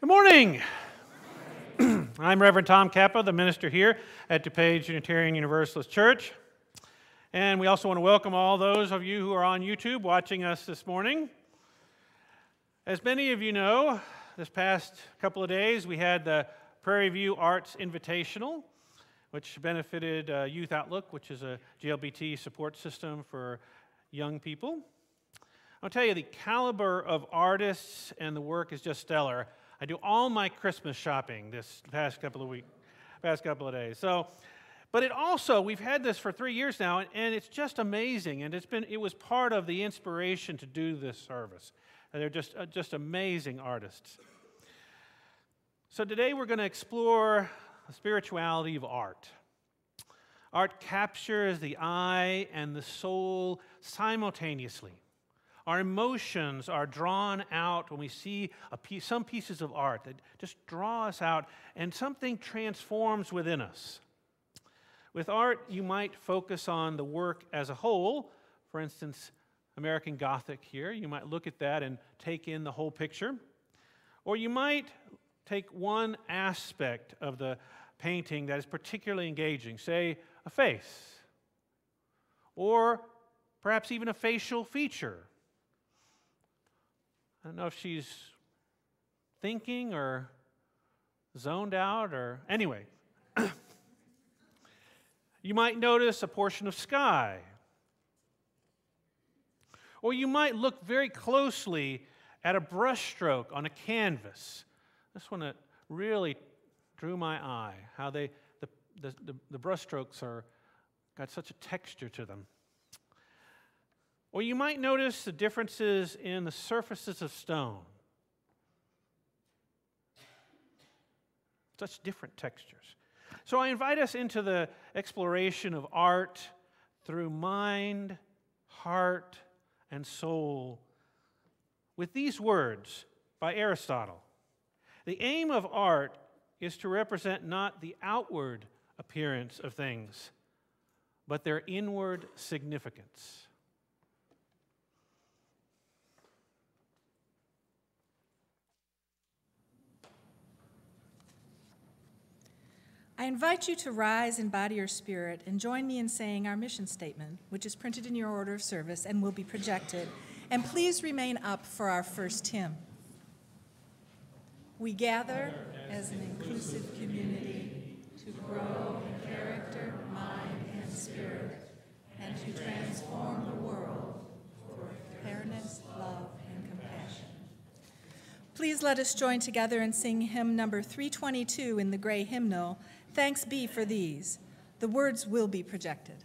Good morning. I'm Reverend Tom Kappa, the minister here at DuPage Unitarian Universalist Church. And we also want to welcome all those of you who are on YouTube watching us this morning. As many of you know, this past couple of days we had the Prairie View Arts Invitational, which benefited Youth Outlook, which is a GLBT support system for young people. I'll tell you, the caliber of artists and the work is just stellar. I do all my Christmas shopping this past couple of days. But it also, we've had this for 3 years now, and it's just amazing. And it was part of the inspiration to do this service. And they're just amazing artists. So today we're going to explore the spirituality of art. Art captures the eye and the soul simultaneously. Our emotions are drawn out when we see some pieces of art that just draw us out, and something transforms within us. With art, you might focus on the work as a whole. For instance, American Gothic here. You might look at that and take in the whole picture. Or you might take one aspect of the painting that is particularly engaging, say a face, or perhaps even a facial feature. I don't know if she's thinking or zoned out or anyway. You might notice a portion of sky. Or you might look very closely at a brushstroke on a canvas. This one that really drew my eye, how the brushstrokes got such a texture to them. Or you might notice the differences in the surfaces of stone. Such different textures. So I invite us into the exploration of art through mind, heart, and soul with these words by Aristotle. The aim of art is to represent not the outward appearance of things, but their inward significance. I invite you to rise in body or spirit and join me in saying our mission statement, which is printed in your order of service and will be projected. And please remain up for our first hymn. We gather as an inclusive community to grow in character, mind, and spirit, and to transform the world for fairness, love, and compassion. Please let us join together and sing hymn number 322 in the Gray Hymnal, Thanks Be for These. The words will be projected.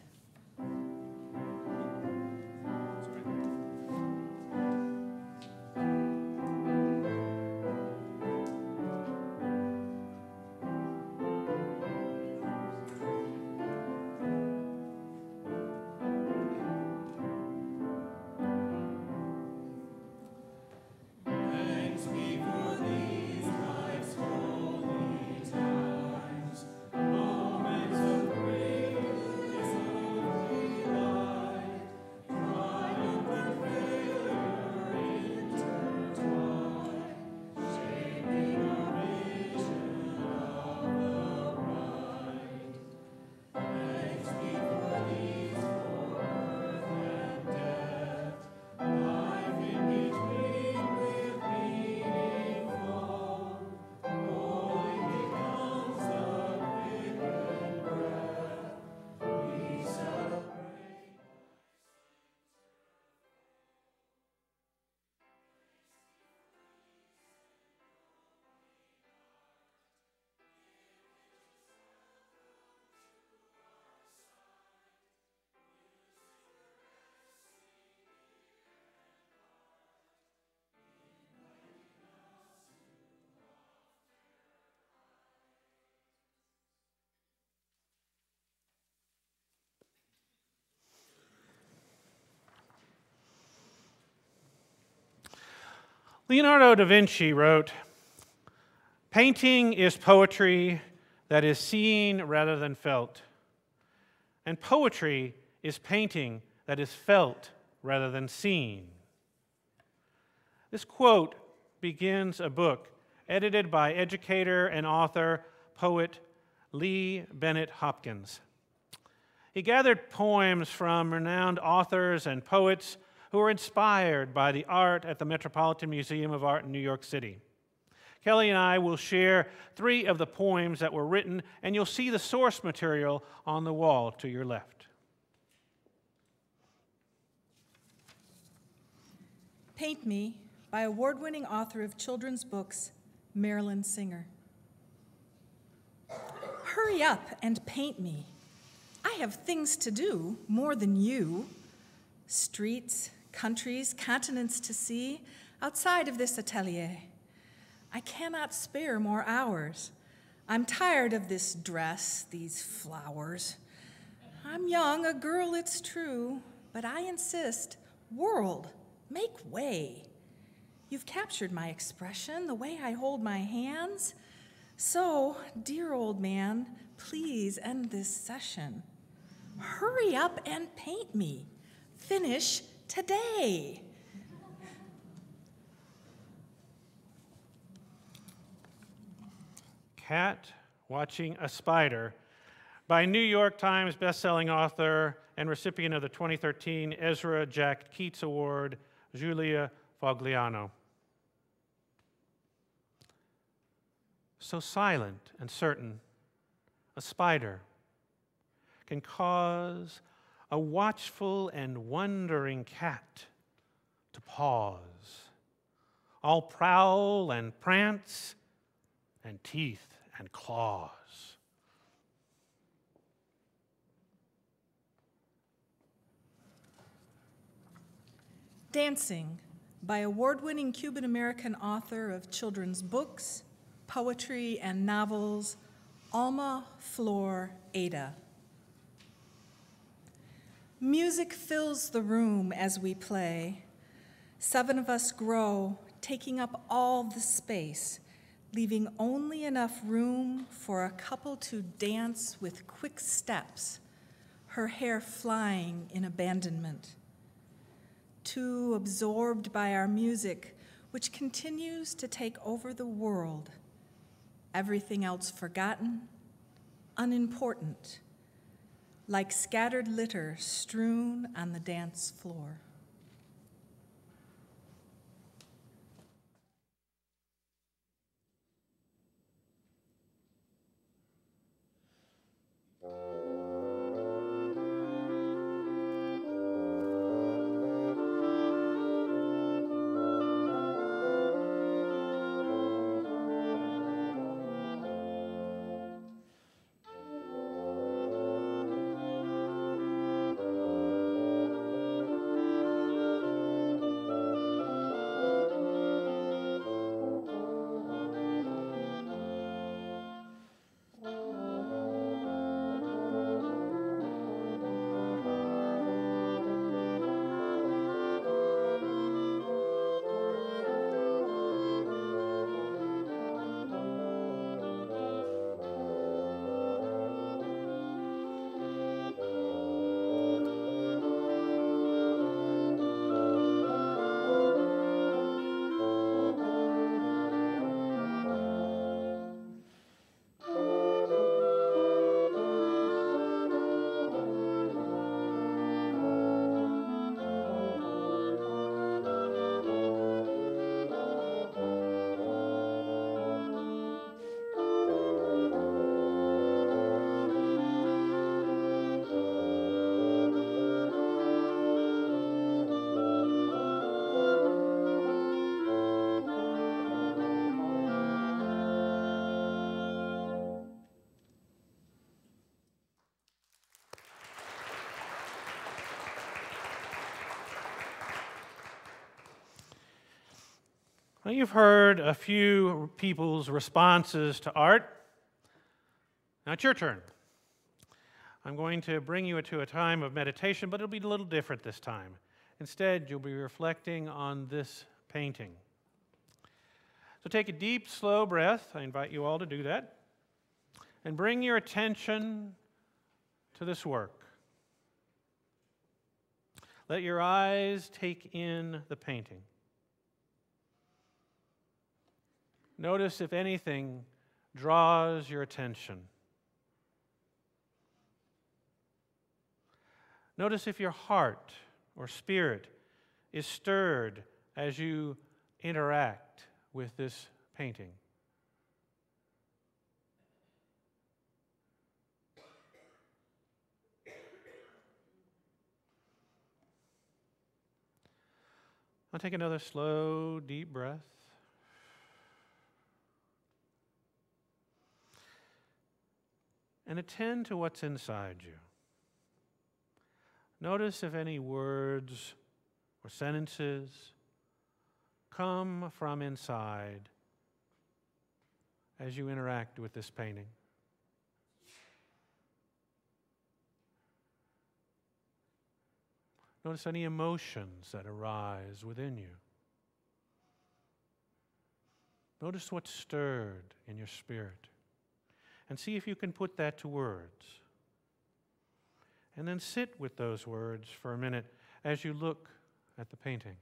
Leonardo da Vinci wrote, "Painting is poetry that is seen rather than felt, and poetry is painting that is felt rather than seen." This quote begins a book edited by educator and author, poet Lee Bennett Hopkins. He gathered poems from renowned authors and poets who were inspired by the art at the Metropolitan Museum of Art in New York City. Kelly and I will share 3 of the poems that were written, and you'll see the source material on the wall to your left. Paint Me by award-winning author of children's books, Marilyn Singer. Hurry up and paint me. I have things to do, more than you. Streets, countries, continents to see outside of this atelier. I cannot spare more hours. I'm tired of this dress, these flowers. I'm young, a girl, it's true, but I insist, world, make way. You've captured my expression, the way I hold my hands. So, dear old man, please end this session. Hurry up and paint me. Finish today. Cat Watching a Spider by New York Times bestselling author and recipient of the 2013 Ezra Jack Keats Award, Julia Fogliano. So silent and certain, a spider can cause a watchful and wondering cat to pause, all prowl and prance and teeth and claws. Dancing by award-winning Cuban-American author of children's books, poetry, and novels, Alma Flor Ada. Music fills the room as we play. 7 of us grow, taking up all the space, leaving only enough room for a couple to dance with quick steps, her hair flying in abandonment. Too absorbed by our music, which continues to take over the world, everything else forgotten, unimportant, like scattered litter strewn on the dance floor. Well, you've heard a few people's responses to art. Now it's your turn. I'm going to bring you to a time of meditation, but it'll be a little different this time. Instead, you'll be reflecting on this painting. So take a deep, slow breath. I invite you all to do that. And bring your attention to this work. Let your eyes take in the painting. Notice if anything draws your attention. Notice if your heart or spirit is stirred as you interact with this painting. I'll take another slow, deep breath. And attend to what's inside you. Notice if any words or sentences come from inside as you interact with this painting. Notice any emotions that arise within you. Notice what's stirred in your spirit. And see if you can put that to words. And then sit with those words for a minute as you look at the painting.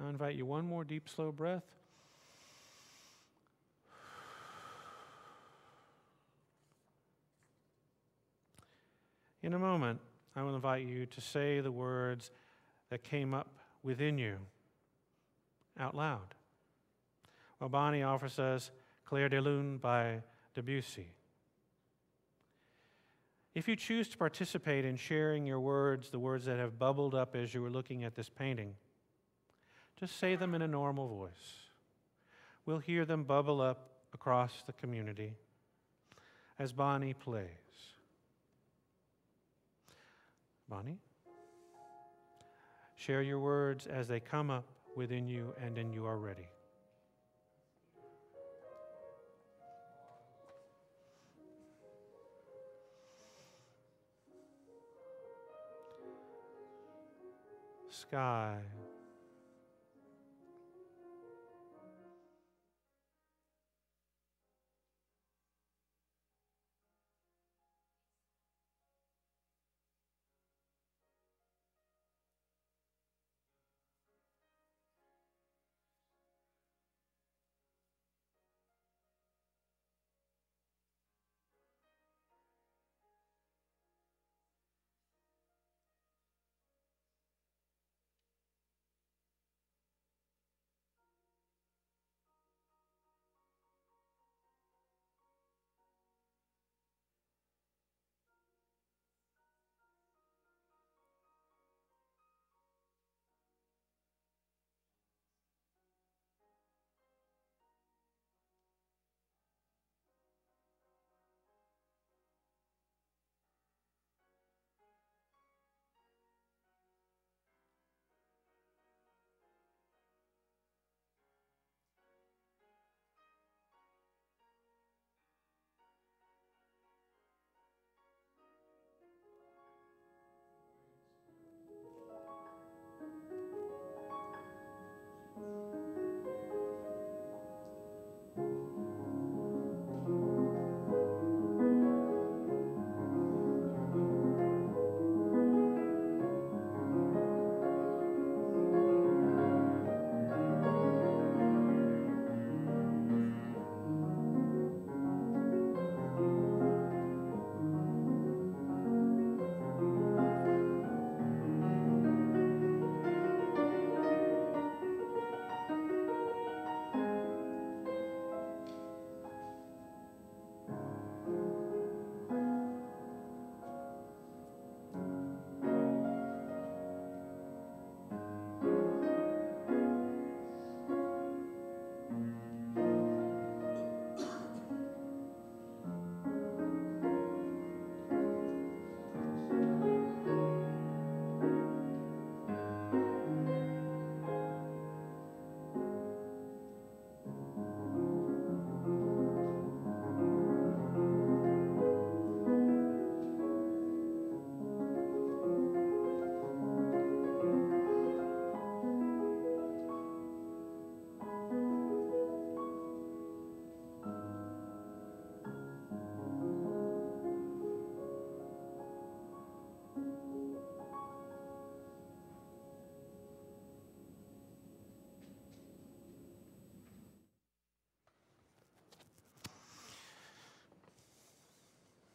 I'll invite you one more deep, slow breath. In a moment, I will invite you to say the words that came up within you out loud. Well, Bonnie offers us Clair de Lune by Debussy. If you choose to participate in sharing your words, the words that have bubbled up as you were looking at this painting, just say them in a normal voice. We'll hear them bubble up across the community as Bonnie plays. Bonnie, share your words as they come up within you and then you are ready. Sky.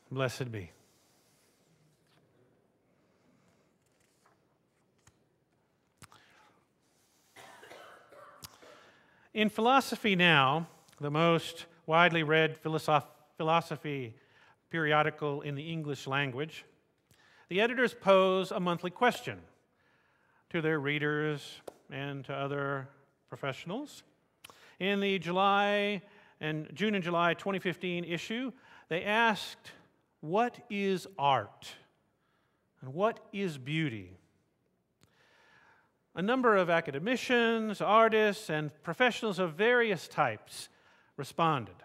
Blessed be. In Philosophy Now, the most widely read philosophy periodical in the English language, the editors pose a monthly question to their readers and to other professionals. In the June and July 2015 issue, they asked, what is art? And what is beauty? A number of academicians, artists, and professionals of various types responded.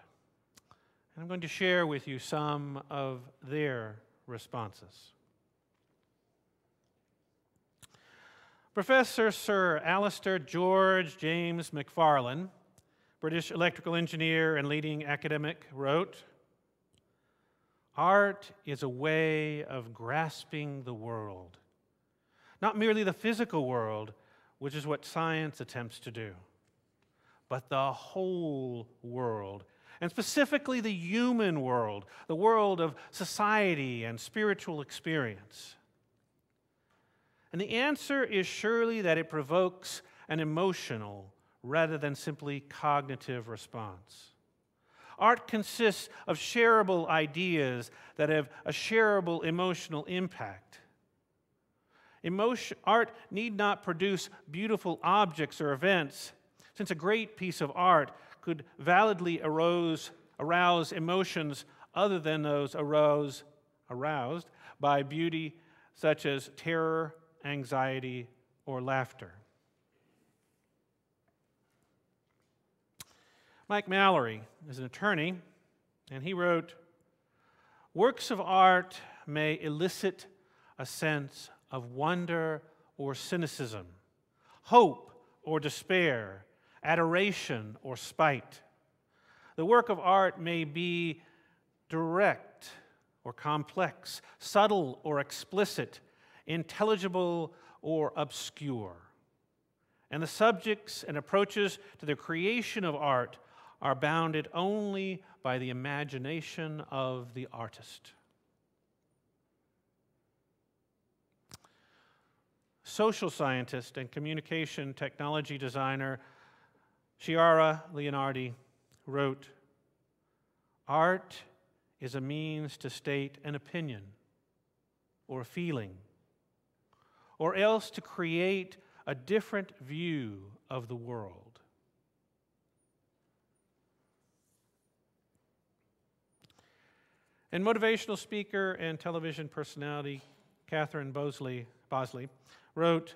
And I'm going to share with you some of their responses. Professor Sir Alistair George James McFarlane, British electrical engineer and leading academic, wrote, "Art is a way of grasping the world, not merely the physical world, which is what science attempts to do, but the whole world, and specifically the human world, the world of society and spiritual experience. And the answer is surely that it provokes an emotional rather than simply cognitive response. Art consists of shareable ideas that have a shareable emotional impact. Art need not produce beautiful objects or events, since a great piece of art could validly arouse emotions other than those aroused by beauty, such as terror, anxiety, or laughter." Mike Mallory is an attorney, and he wrote, "Works of art may elicit a sense of wonder or cynicism, hope or despair, adoration or spite. The work of art may be direct or complex, subtle or explicit, intelligible or obscure. And the subjects and approaches to the creation of art are bounded only by the imagination of the artist." Social scientist and communication technology designer Chiara Leonardi wrote, "Art is a means to state an opinion or a feeling, or else to create a different view of the world." And motivational speaker and television personality Catherine Bosley wrote,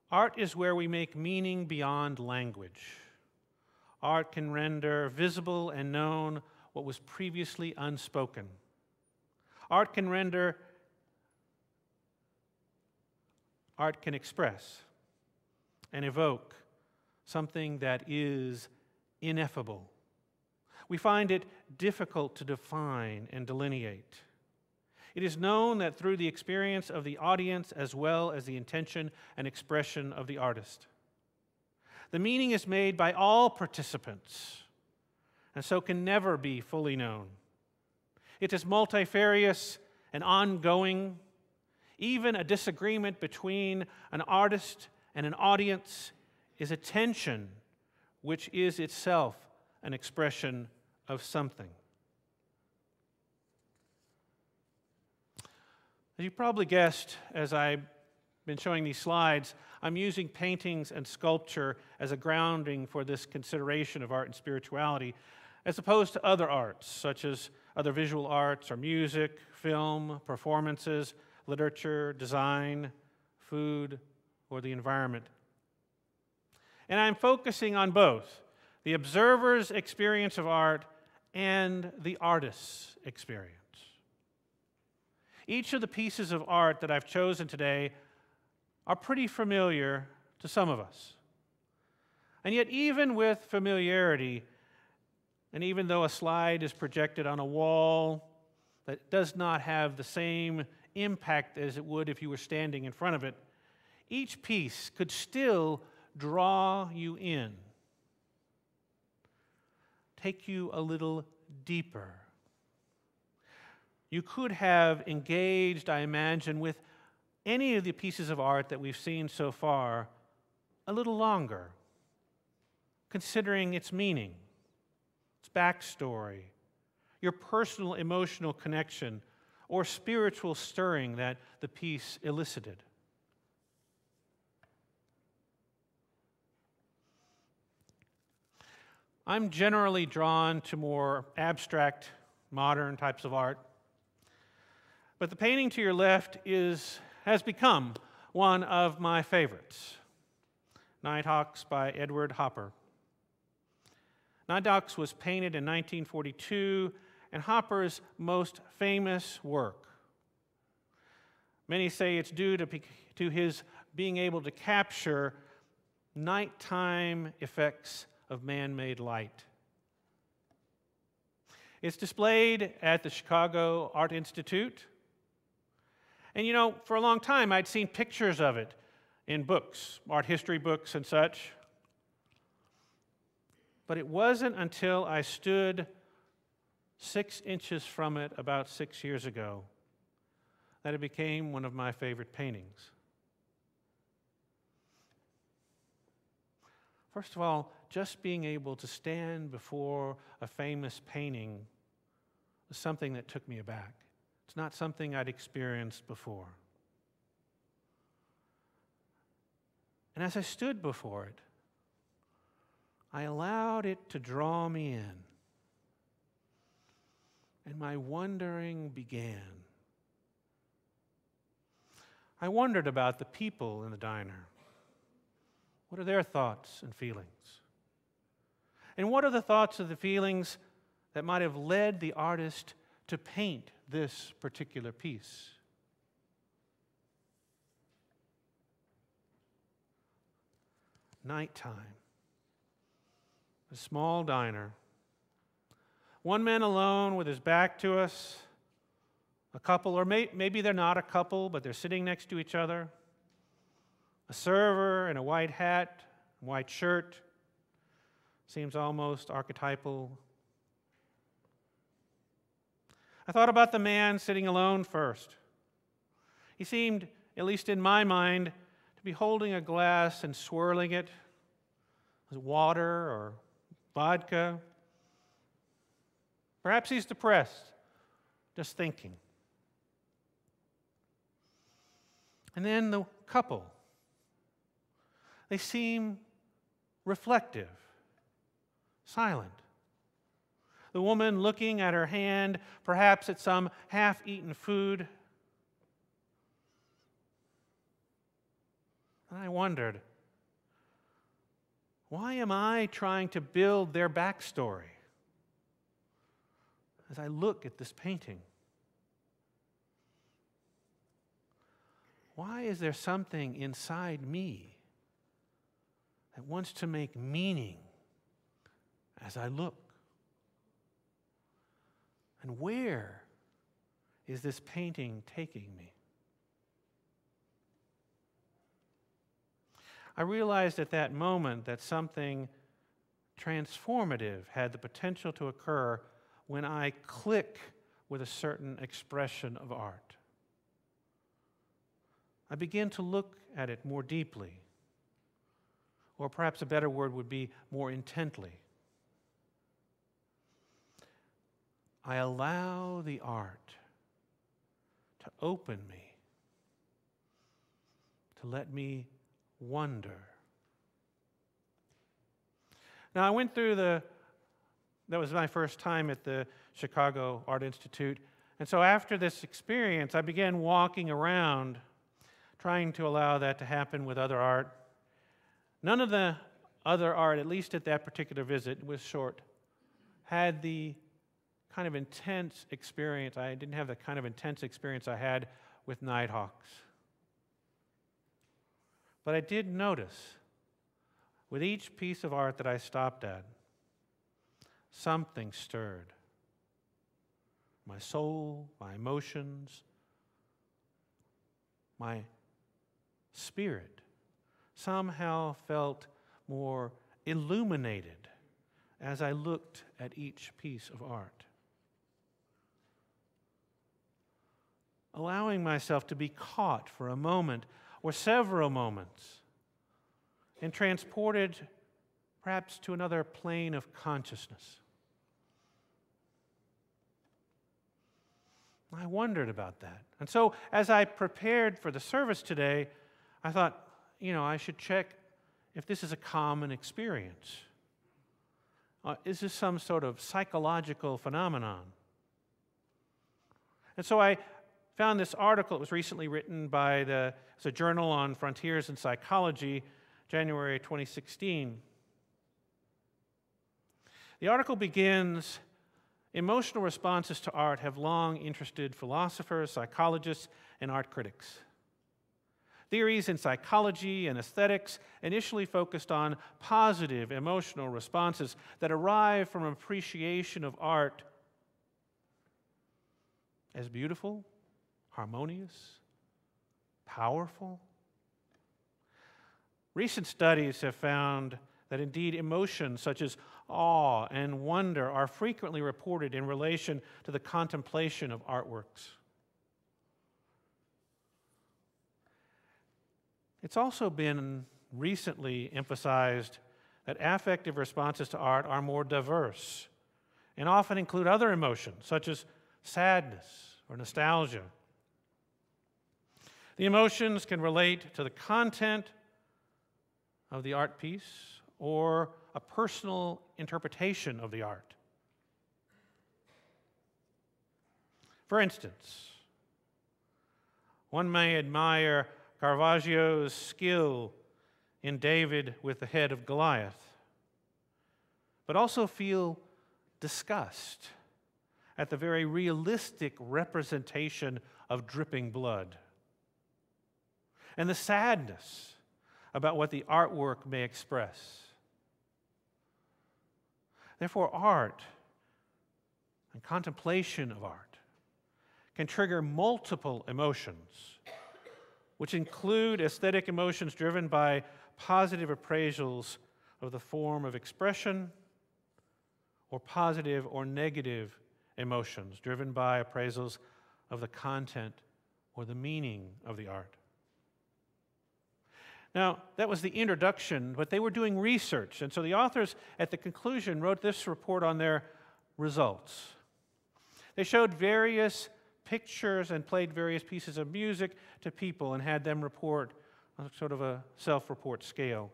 "Art is where we make meaning beyond language. Art can render visible and known what was previously unspoken. Art can express and evoke something that is ineffable. We find it difficult to define and delineate. It is known that through the experience of the audience as well as the intention and expression of the artist. The meaning is made by all participants, and so can never be fully known. It is multifarious and ongoing. Even a disagreement between an artist and an audience is a tension which is itself an expression of something." As you probably guessed, as I've been showing these slides, I'm using paintings and sculpture as a grounding for this consideration of art and spirituality, as opposed to other arts, such as other visual arts or music, film, performances, literature, design, food, or the environment. And I'm focusing on both the observer's experience of art and the artist's experience. Each of the pieces of art that I've chosen today are pretty familiar to some of us. And yet, even with familiarity, and even though a slide is projected on a wall that does not have the same impact as it would if you were standing in front of it, each piece could still draw you in, take you a little deeper. you could have engaged, I imagine, with any of the pieces of art that we've seen so far a little longer, considering its meaning, its backstory, your personal emotional connection, or spiritual stirring that the piece elicited. I'm generally drawn to more abstract, modern types of art. But the painting to your left has become one of my favorites. Nighthawks by Edward Hopper. Nighthawks was painted in 1942 and Hopper's most famous work. Many say it's due to his being able to capture nighttime effects of man-made light. It's displayed at the Chicago Art Institute. And you know, for a long time I'd seen pictures of it in books, art history books and such. But it wasn't until I stood 6 inches from it about 6 years ago that it became one of my favorite paintings. First of all, just being able to stand before a famous painting was something that took me aback. It's not something I'd experienced before. And as I stood before it, I allowed it to draw me in. And my wondering began. I wondered about the people in the diner. What are their thoughts and feelings? And what are the thoughts of the feelings that might have led the artist to paint this particular piece? Nighttime. A small diner. One man alone with his back to us. A couple, or maybe they're not a couple, but they're sitting next to each other. A server in a white hat, white shirt. Seems almost archetypal. I thought about the man sitting alone first. He seemed, at least in my mind, to be holding a glass and swirling it with water or vodka. Perhaps he's depressed, just thinking. And then the couple. They seem reflective, silent. The woman looking at her hand, perhaps at some half-eaten food. And I wondered, why am I trying to build their backstory as I look at this painting? Why is there something inside me that wants to make meaning as I look? And where is this painting taking me? I realized at that moment that something transformative had the potential to occur when I click with a certain expression of art. I begin to look at it more deeply, or perhaps a better word would be more intently. I allow the art to open me, to let me wonder. Now, I went through that was my first time at the Chicago Art Institute, and so after this experience, I began walking around trying to allow that to happen with other art. None of the other art, at least at that particular visit, was short, had the kind of intense experience. I didn't have the kind of intense experience I had with Nighthawks. But I did notice, with each piece of art that I stopped at, something stirred. My soul, my emotions, my spirit somehow felt more illuminated as I looked at each piece of art. allowing myself to be caught for a moment or several moments and transported perhaps to another plane of consciousness. I wondered about that. And so as I prepared for the service today, I thought, I should check if this is a common experience. Is this some sort of psychological phenomenon? And so I found this article. It was recently written by it's a journal on frontiers in psychology, January 2016. The article begins, emotional responses to art have long interested philosophers, psychologists, and art critics. Theories in psychology and aesthetics initially focused on positive emotional responses that arrive from appreciation of art as beautiful, harmonious, powerful. Recent studies have found that indeed emotions such as awe and wonder are frequently reported in relation to the contemplation of artworks. It's also been recently emphasized that affective responses to art are more diverse and often include other emotions such as sadness or nostalgia. The emotions can relate to the content of the art piece or a personal interpretation of the art. For instance, one may admire Caravaggio's skill in David with the head of Goliath, but also feel disgust at the very realistic representation of dripping blood, and the sadness about what the artwork may express. Therefore, art and contemplation of art can trigger multiple emotions, which include aesthetic emotions driven by positive appraisals of the form of expression, or positive or negative emotions driven by appraisals of the content or the meaning of the art. Now, that was the introduction, but they were doing research, and so the authors at the conclusion wrote this report on their results. They showed various pictures and played various pieces of music to people and had them report on sort of a self-report scale.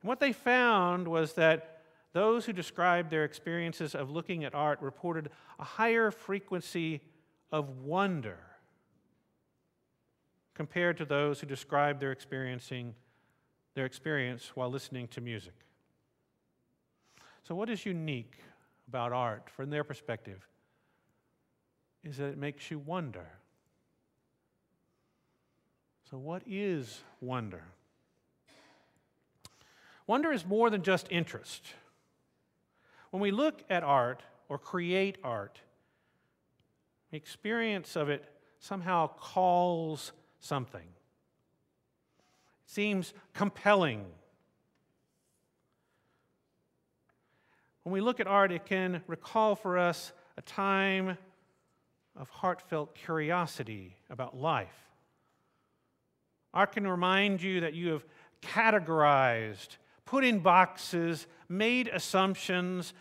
And what they found was that those who described their experiences of looking at art reported a higher frequency of wonder compared to those who described their experience while listening to music. So what is unique about art from their perspective is that it makes you wonder. So what is wonder? Wonder is more than just interest. When we look at art or create art, the experience of it somehow calls something. It seems compelling. When we look at art, it can recall for us a time of heartfelt curiosity about life. Art can remind you that you have categorized, put in boxes, made assumptions,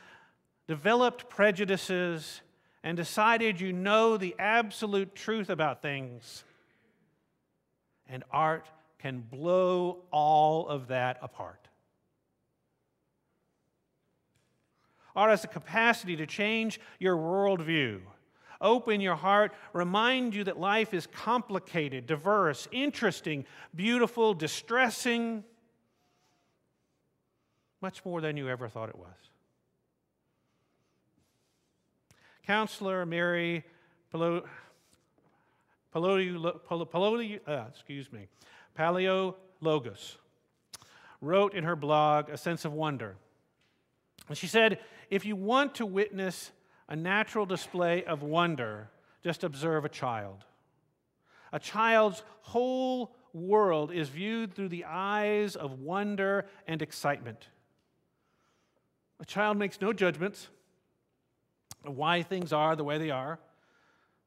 developed prejudices, and decided you know the absolute truth about things. And art can blow all of that apart. Art has the capacity to change your worldview, open your heart, remind you that life is complicated, diverse, interesting, beautiful, distressing, much more than you ever thought it was. Counselor Mary Paleologos wrote in her blog, A Sense of Wonder. And she said, if you want to witness a natural display of wonder, just observe a child. A child's whole world is viewed through the eyes of wonder and excitement. A child makes no judgments of why things are the way they are.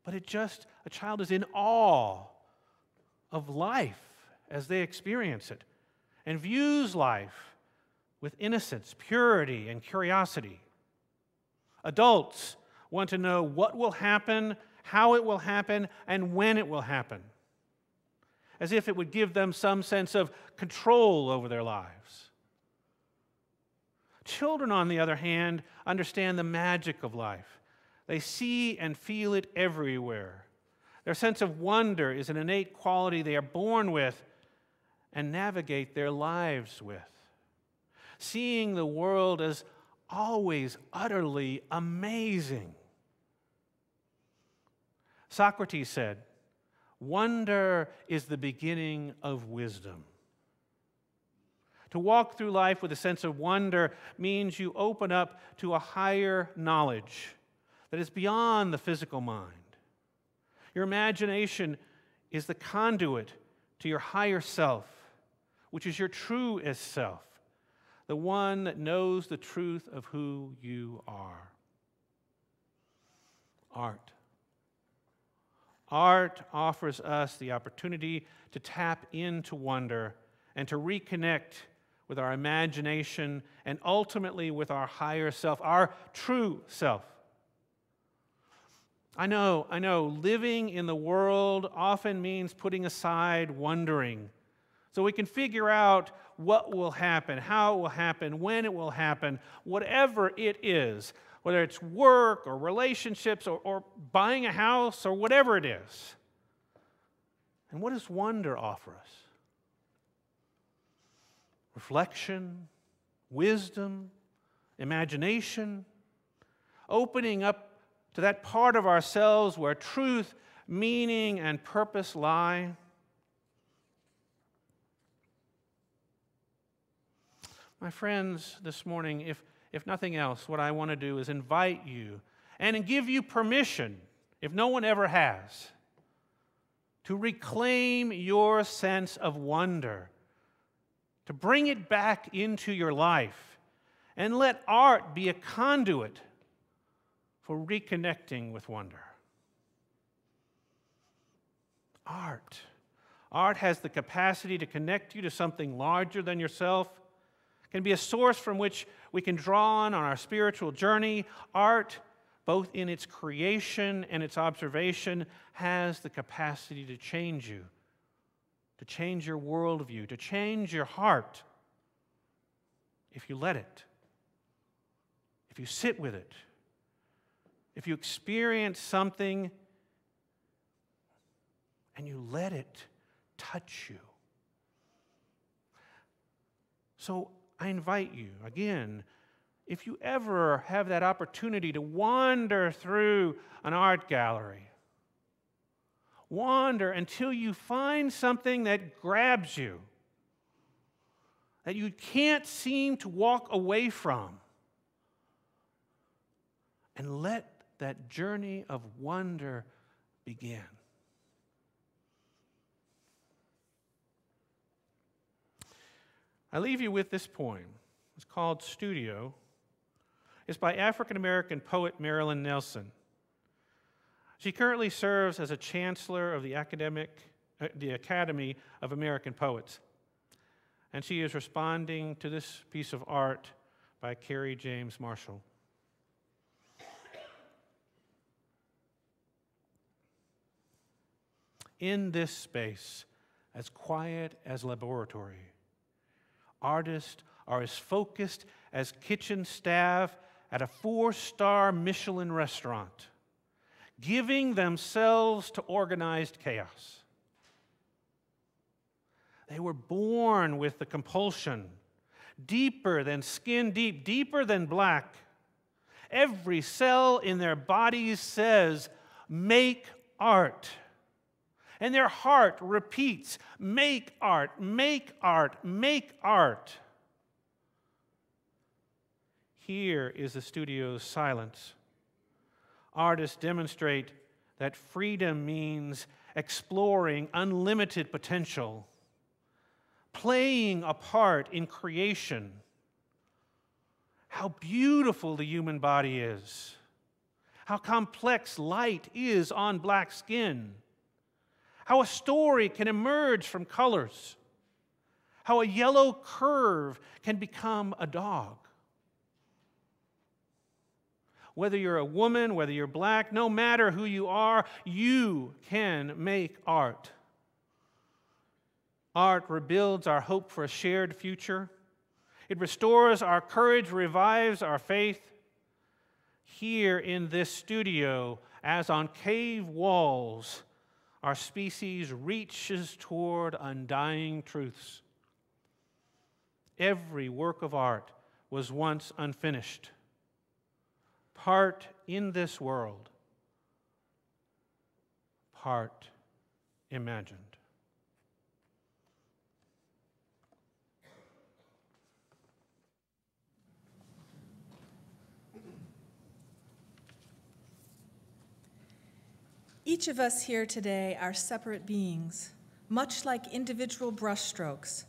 but a child is in awe of life as they experience it and views life with innocence, purity, and curiosity. Adults want to know what will happen, how it will happen, and when it will happen, as if it would give them some sense of control over their lives. Children, on the other hand, understand the magic of life. They see and feel it everywhere. Their sense of wonder is an innate quality they are born with and navigate their lives with. Seeing the world as always utterly amazing. Socrates said, "Wonder is the beginning of wisdom." To walk through life with a sense of wonder means you open up to a higher knowledge that is beyond the physical mind. Your imagination is the conduit to your higher self, which is your truest self, the one that knows the truth of who you are. Art. Art offers us the opportunity to tap into wonder and to reconnect with our imagination and ultimately with our higher self, our true self. I know, living in the world often means putting aside wondering so we can figure out what will happen, how it will happen, when it will happen, whatever it is, whether it's work or relationships or buying a house or whatever it is. And what does wonder offer us? Reflection, wisdom, imagination, opening up to that part of ourselves where truth, meaning, and purpose lie. My friends, this morning, if nothing else, what I want to do is invite you and give you permission, if no one ever has, to reclaim your sense of wonder, to bring it back into your life, and let art be a conduit for reconnecting with wonder. Art. Art has the capacity to connect you to something larger than yourself. It can be a source from which we can draw on our spiritual journey. Art, both in its creation and its observation, has the capacity to change you, to change your worldview, to change your heart, if you let it, if you sit with it, if you experience something and you let it touch you. So I invite you, again, if you ever have that opportunity to wander through an art gallery, wander until you find something that grabs you, that you can't seem to walk away from, and let that journey of wonder begin. I leave you with this poem. It's called Studio. It's by African-American poet Marilyn Nelson. She currently serves as a chancellor of the Academy of American Poets. And she is responding to this piece of art by Carrie James Marshall. In this space, as quiet as laboratory, artists are as focused as kitchen staff at a 4-star Michelin restaurant, giving themselves to organized chaos. They were born with the compulsion, deeper than skin deep, deeper than black. Every cell in their bodies says, "Make art." And their heart repeats, "Make art, make art, make art." Here is the studio's silence. Artists demonstrate that freedom means exploring unlimited potential, playing a part in creation. How beautiful the human body is. how complex light is on black skin, how a story can emerge from colors, how a yellow curve can become a dog. Whether you're a woman, whether you're black, no matter who you are, you can make art. Art rebuilds our hope for a shared future. It restores our courage, revives our faith. Here in this studio, as on cave walls, our species reaches toward undying truths. Every work of art was once unfinished, part in this world, part imagined. Each of us here today are separate beings, much like individual brushstrokes,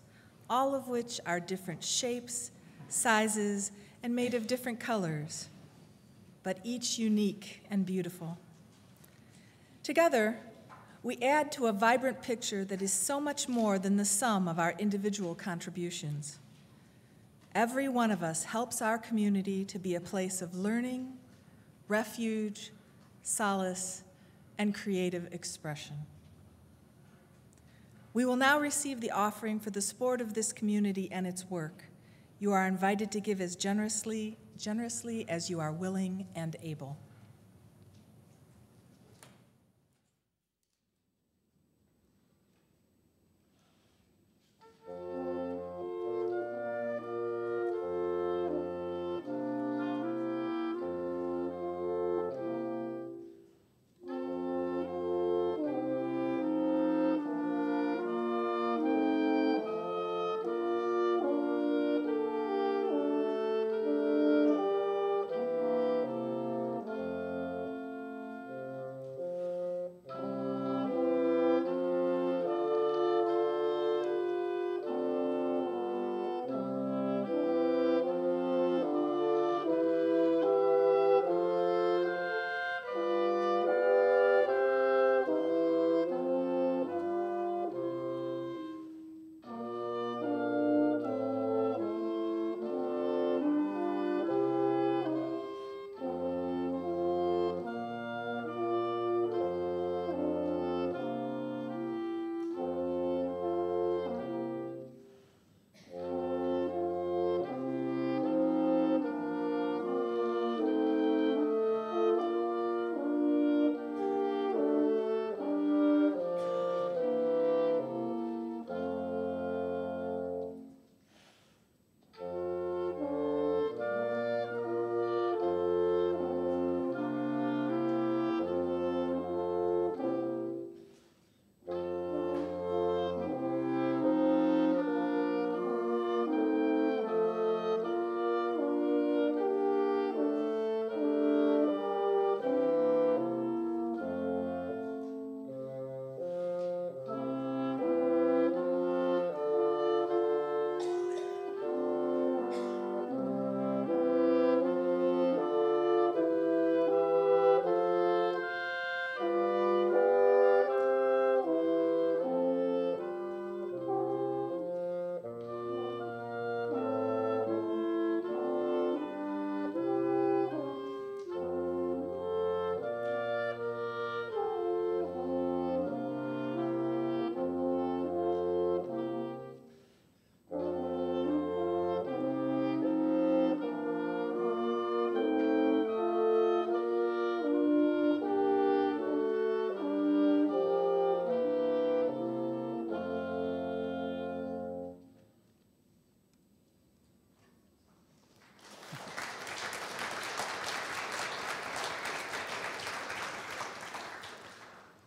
all of which are different shapes, sizes, and made of different colors, but each unique and beautiful. Together, we add to a vibrant picture that is so much more than the sum of our individual contributions. Every one of us helps our community to be a place of learning, refuge, solace, and creative expression. We will now receive the offering for the support of this community and its work. You are invited to give as generously as you are willing and able.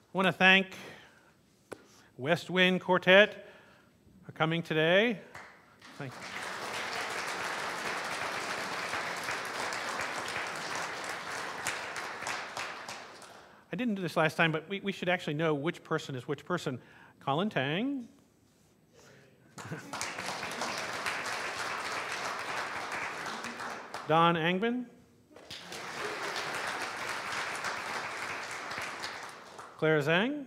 I want to thank West Wind Quartet for coming today. Thank you. I didn't do this last time, but we should actually know which person is which person. Colin Tang. Don Angman. Claire Zhang,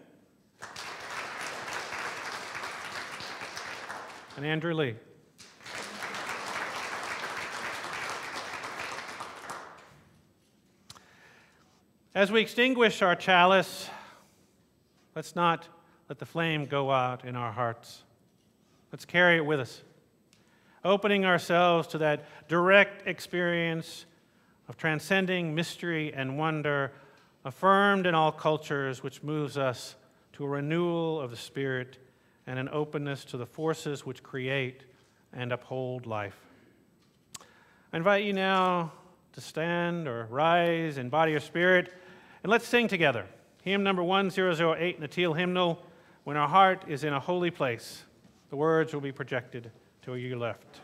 and Andrew Lee. As we extinguish our chalice, let's not let the flame go out in our hearts. Let's carry it with us, opening ourselves to that direct experience of transcending mystery and wonder, affirmed in all cultures, which moves us to a renewal of the spirit and an openness to the forces which create and uphold life. I invite you now to stand or rise in body or spirit, and let's sing together. Hymn number 1008 in the Teal Hymnal, When Our Heart is in a Holy Place. The words will be projected to your left.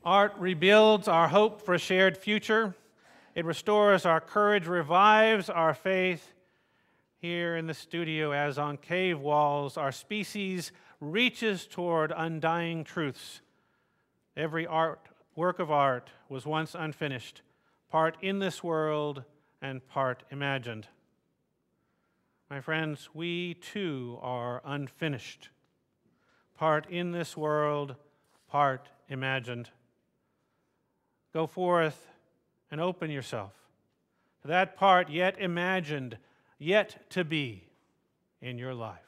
Art rebuilds our hope for a shared future. It restores our courage, revives our faith. Here in the studio, as on cave walls, our species reaches toward undying truths. Every work of art was once unfinished, part in this world and part imagined. My friends, we too are unfinished, part in this world, part imagined. Go forth and open yourself to that part yet imagined, yet to be in your life.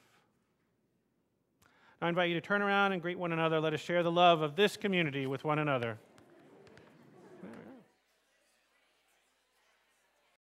I invite you to turn around and greet one another. Let us share the love of this community with one another.